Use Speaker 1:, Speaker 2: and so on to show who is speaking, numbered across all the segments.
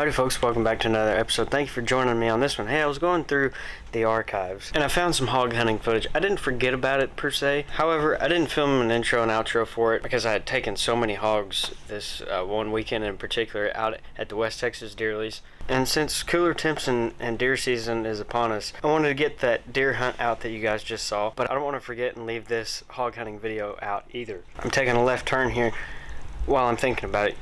Speaker 1: Howdy folks, welcome back to another episode. Thank you for joining me on this one. Hey, I was going through the archives and I found some hog hunting footage. I didn't forget about it per se. However, I didn't film an intro and outro for it because I had taken so many hogs this one weekend in particular out at the West Texas deer lease. And since cooler temps and deer season is upon us, I wanted to get that deer hunt out that you guys just saw, but I don't want to forget and leave this hog hunting video out either. I'm taking a left turn here while I'm thinking about it.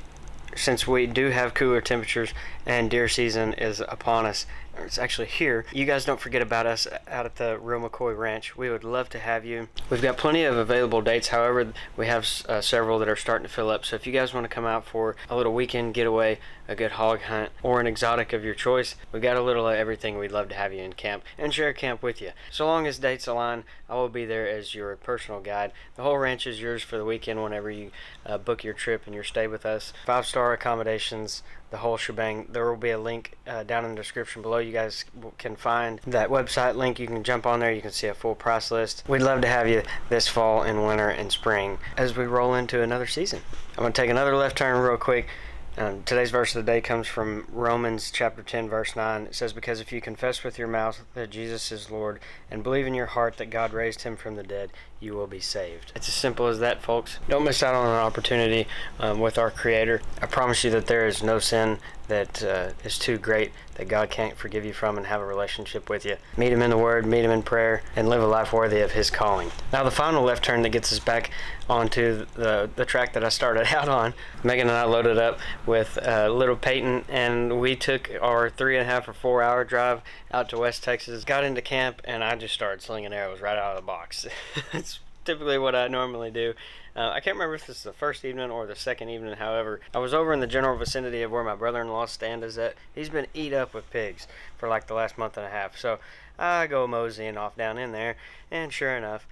Speaker 1: Since we do have cooler temperatures and deer season is upon us, it's actually here, you guys don't forget about us out at the real McCoy Ranch. We would love to have you. We've got plenty of available dates. However, we have several that are starting to fill up. So if you guys want to come out for a little weekend getaway, a good hog hunt, or an exotic of your choice, we've got a little of everything. We'd love to have you in camp and share camp with you. So long as dates align, I will be there as your personal guide. The whole ranch is yours for the weekend whenever you book your trip and your stay with us. 5-star accommodations, the whole shebang. There will be a link down in the description below. You guys can find that website link. You can jump on there. You can see a full price list. We'd love to have you this fall and winter and spring as we roll into another season. I'm going to take another left turn real quick. Today's verse of the day comes from Romans chapter 10 verse 9. It says, "Because if you confess with your mouth that Jesus is Lord and believe in your heart that God raised him from the dead, you will be saved." It's as simple as that, folks. Don't miss out on an opportunity with our Creator. I promise you that there is no sin that is too great that God can't forgive you from and have a relationship with you. Meet him in the Word, meet him in prayer, and live a life worthy of his calling. Now the final left turn that gets us back onto the track that I started out on, Megan and I loaded up with little Peyton, and we took our 3.5 or 4 hour drive out to West Texas, got into camp, and I just started slinging arrows right out of the box. It's typically what I normally do. I can't remember if this is the first evening or the second evening. However, I was over in the general vicinity of where my brother-in-law's stand is at. He's been eat up with pigs for like the last month and a half. So I go moseying off down in there, and sure enough,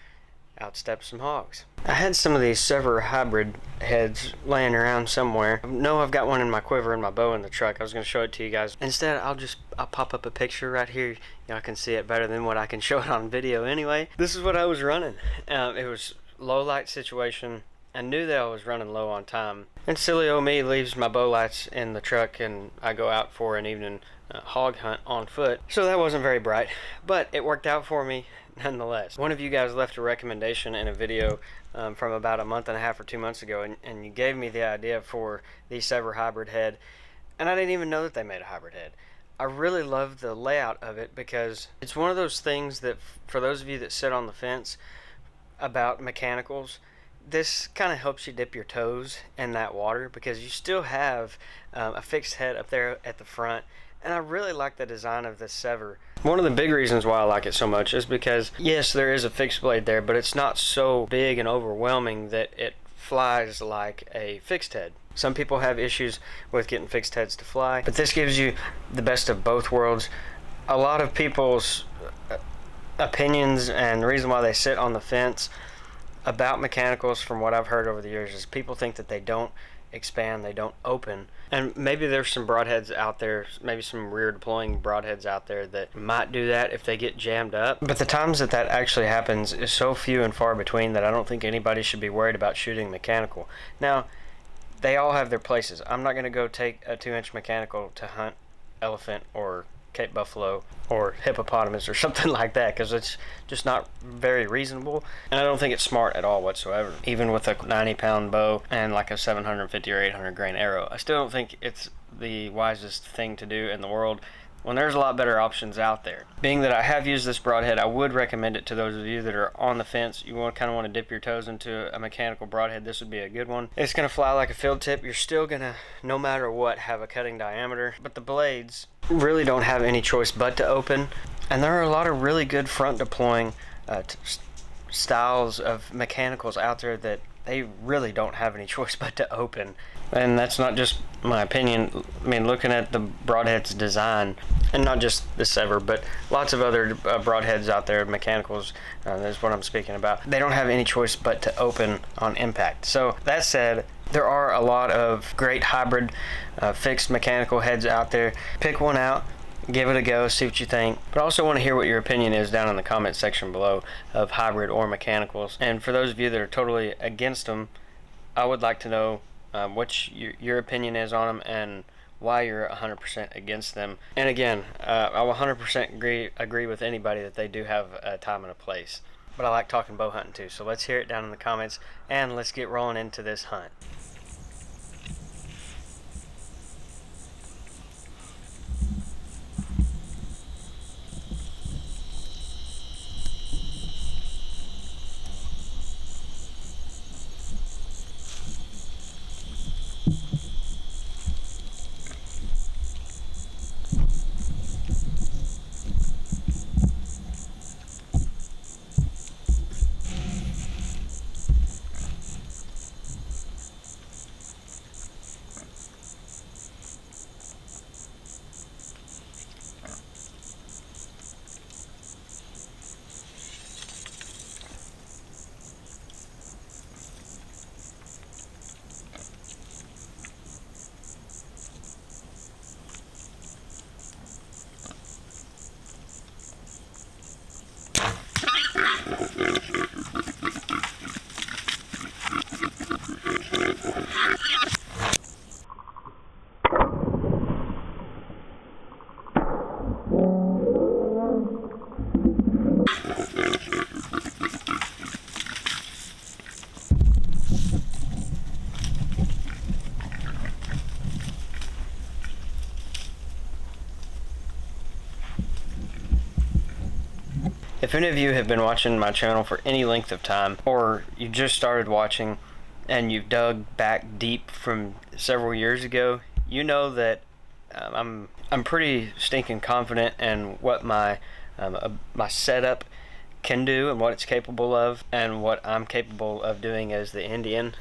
Speaker 1: out steps some hogs. I had some of these Sevr hybrid heads laying around somewhere. I know I've got one in my quiver and my bow in the truck. I was going to show it to you guys. Instead, I'll pop up a picture right here. Y'all can see it better than what I can show it on video anyway. This is what I was running. It was low light situation. I knew that I was running low on time. And silly old me leaves my bow lights in the truck and I go out for an evening hog hunt on foot. So that wasn't very bright, but it worked out for me nonetheless. One of you guys left a recommendation in a video from about a month and a half or 2 months ago, and you gave me the idea for the Sevr hybrid head, and I didn't even know that they made a hybrid head. I really love the layout of it because it's one of those things that for those of you that sit on the fence about mechanicals, this kind of helps you dip your toes in that water because you still have a fixed head up there at the front. And I really like the design of this Sevr. One of the big reasons why I like it so much is because, yes, there is a fixed blade there, but it's not so big and overwhelming that it flies like a fixed head. Some people have issues with getting fixed heads to fly, but this gives you the best of both worlds. A lot of people's opinions and the reason why they sit on the fence about mechanicals, from what I've heard over the years, is people think that they don't expand, they don't open. And maybe there's some broadheads out there, maybe some rear deploying broadheads out there that might do that if they get jammed up. But the times that that actually happens is so few and far between that I don't think anybody should be worried about shooting mechanical. Now, they all have their places. I'm not going to go take a 2-inch mechanical to hunt elephant or Cape buffalo or hippopotamus or something like that because it's just not very reasonable, and I don't think it's smart at all whatsoever. Even with a 90-pound bow and like a 750 or 800 grain arrow, I still don't think it's the wisest thing to do in the world when there's a lot better options out there. Being that I have used this broadhead, I would recommend it to those of you that are on the fence. You kind of want to dip your toes into a mechanical broadhead. This would be a good one. It's going to fly like a field tip. You're still going to, no matter what, have a cutting diameter, but the blades really don't have any choice but to open. And there are a lot of really good front deploying styles of mechanicals out there that they really don't have any choice but to open. And that's not just my opinion. I mean, looking at the Broadhead's design, and not just the Sevr, but lots of other Broadheads out there, mechanicals, that's what I'm speaking about. They don't have any choice but to open on impact. So that said, there are a lot of great hybrid fixed mechanical heads out there. Pick one out, give it a go, see what you think. But I also want to hear what your opinion is down in the comment section below of hybrid or mechanicals. And for those of you that are totally against them, I would like to know what your opinion is on them and why you're 100% against them. And again, I will 100% agree with anybody that they do have a time and a place. But I like talking bow hunting too, so let's hear it down in the comments, and let's get rolling into this hunt. If any of you have been watching my channel for any length of time, or you just started watching and you've dug back deep from several years ago, you know that I'm pretty stinking confident in what my setup can do and what it's capable of, and what I'm capable of doing as the Indian.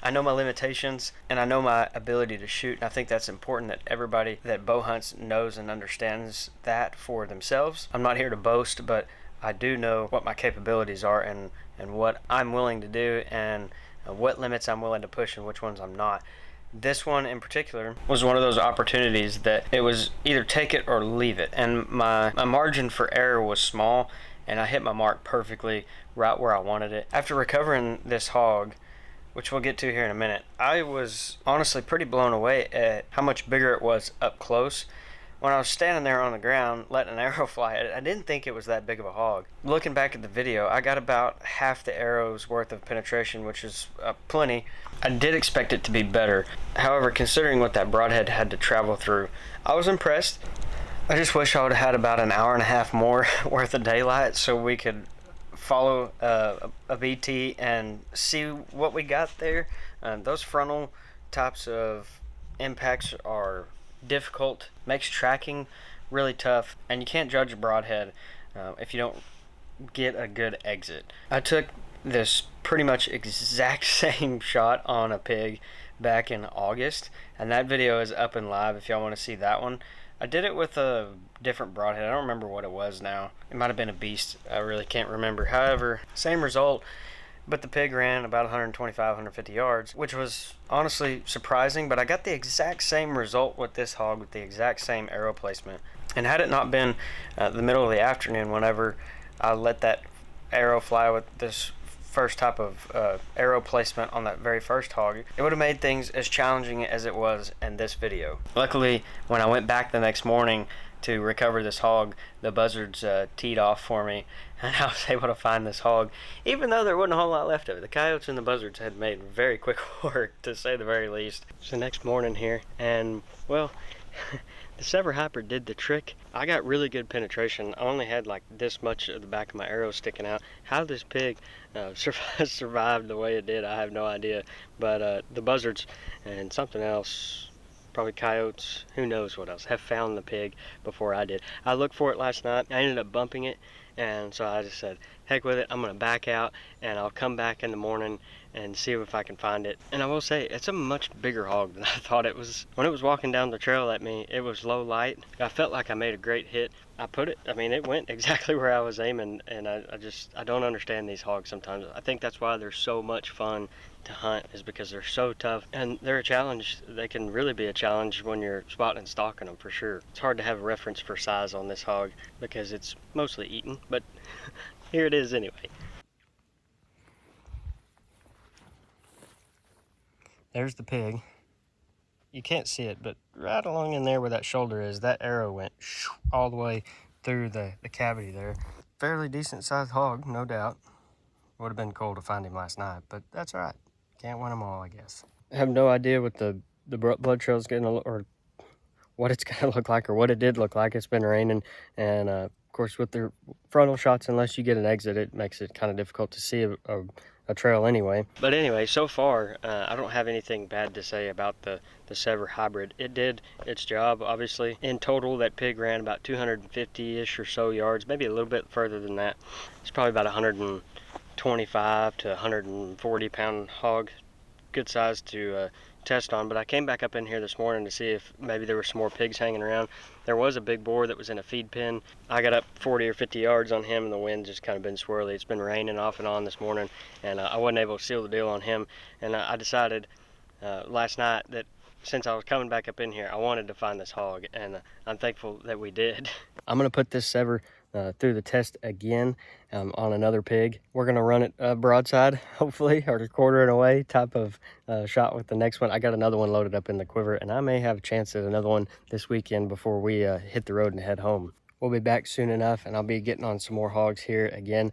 Speaker 1: I know my limitations and I know my ability to shoot. I think that's important that everybody that bow hunts knows and understands that for themselves. I'm not here to boast, but I do know what my capabilities are, and what I'm willing to do, and what limits I'm willing to push and which ones I'm not. This one in particular was one of those opportunities that it was either take it or leave it, and my margin for error was small, and I hit my mark perfectly right where I wanted it. After recovering this hog, which we'll get to here in a minute, I was honestly pretty blown away at how much bigger it was up close. When I was standing there on the ground letting an arrow fly, I didn't think it was that big of a hog. Looking back at the video, I got about half the arrow's worth of penetration, which is plenty. I did expect it to be better. However, considering what that broadhead had to travel through, I was impressed. I just wish I would have had about an hour and a half more worth of daylight so we could follow a BT and see what we got there. Those frontal types of impacts are difficult, makes tracking really tough, and you can't judge a broadhead if you don't get a good exit. I took this pretty much exact same shot on a pig back in August, and that video is up and live if y'all want to see that one. I did it with a different broadhead. I don't remember what it was now. It might have been a beast. I really can't remember. However, same result, but the pig ran about 125, 150 yards, which was honestly surprising, but I got the exact same result with this hog with the exact same arrow placement. And had it not been the middle of the afternoon whenever I let that arrow fly with this first type of arrow placement on that very first hog, it would have made things as challenging as it was in this video. Luckily, when I went back the next morning to recover this hog, the buzzards teed off for me, and I was able to find this hog, even though there wasn't a whole lot left of it. The coyotes and the buzzards had made very quick work, to say the very least. It's the next morning here, and well, the Sevr Hyper did the trick. I got really good penetration. I only had like this much of the back of my arrow sticking out. How this pig survived the way it did, I have no idea. But the buzzards and something else, probably coyotes, who knows what else, have found the pig before I did. I looked for it last night. I ended up bumping it, and so I just said, heck with it, I'm going to back out, and I'll come back in the morning and see if I can find it. And I will say, it's a much bigger hog than I thought it was. When it was walking down the trail at me, it was low light. I felt like I made a great hit. It went exactly where I was aiming, and I don't understand these hogs sometimes. I think that's why they're so much fun to hunt, is because they're so tough, and they're a challenge. They can really be a challenge when you're spotting and stalking them, for sure. It's hard to have a reference for size on this hog because it's mostly eaten, but here it is anyway. There's the pig. you can't see it, but right along in there where that shoulder is, that arrow went all the way through the cavity there. Fairly decent sized hog, no doubt. Would have been cool to find him last night, but that's all right. Can't win them all, I guess. I have no idea what the blood trail is gonna look, or what it's gonna look like, or what it did look like. It's been raining, and of course with the frontal shots, unless you get an exit, it makes it kind of difficult to see a trail anyway. But anyway, so far I don't have anything bad to say about the Sevr hybrid. It did its job, obviously. In total, that pig ran about 250-ish or so yards, maybe a little bit further than that. It's probably about 125 to 140 pound hog, good size to test on. But I came back up in here this morning to see if maybe there were some more pigs hanging around. There was a big boar that was in a feed pen. I got up 40 or 50 yards on him, and the wind just kind of been swirly. It's been raining off and on this morning, and I wasn't able to seal the deal on him. And I decided last night that since I was coming back up in here, I wanted to find this hog, and I'm thankful that we did. I'm gonna put this Sevr through the test again on another pig. We're gonna run it broadside, hopefully, or quartering away type of shot with the next one. I got another one loaded up in the quiver, and I may have a chance at another one this weekend before we hit the road and head home. We'll be back soon enough, and I'll be getting on some more hogs here again.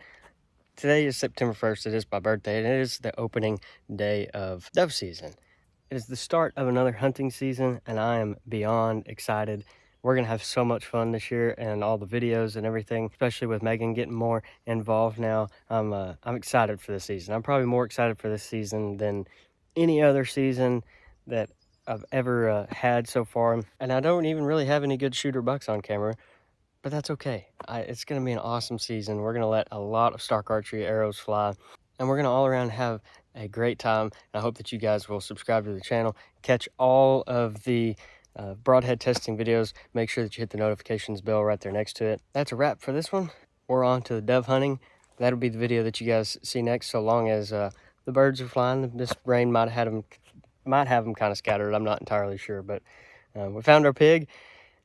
Speaker 1: Today is September 1st. It is my birthday, and it is the opening day of dove season. It is the start of another hunting season, and I am beyond excited. We're going to have so much fun this year, and all the videos and everything, especially with Megan getting more involved now. I'm excited for this season. I'm probably more excited for this season than any other season that I've ever had so far. And I don't even really have any good shooter bucks on camera, but that's okay. It's going to be an awesome season. We're going to let a lot of Stark Archery arrows fly, and we're going to all around have a great time. And I hope that you guys will subscribe to the channel, catch all of the Broadhead testing videos. Make sure that you hit the notifications bell right there next to it. That's a wrap for this one. We're on to the dove hunting. That'll be the video that you guys see next, so long as the birds are flying. This rain might have them kind of scattered. I'm not entirely sure, but we found our pig,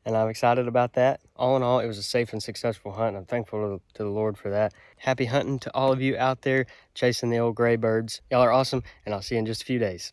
Speaker 1: and I'm excited about that. All in all, it was a safe and successful hunt. I'm thankful to the Lord for that. Happy hunting to all of you out there chasing the old gray birds. Y'all are awesome, and I'll see you in just a few days.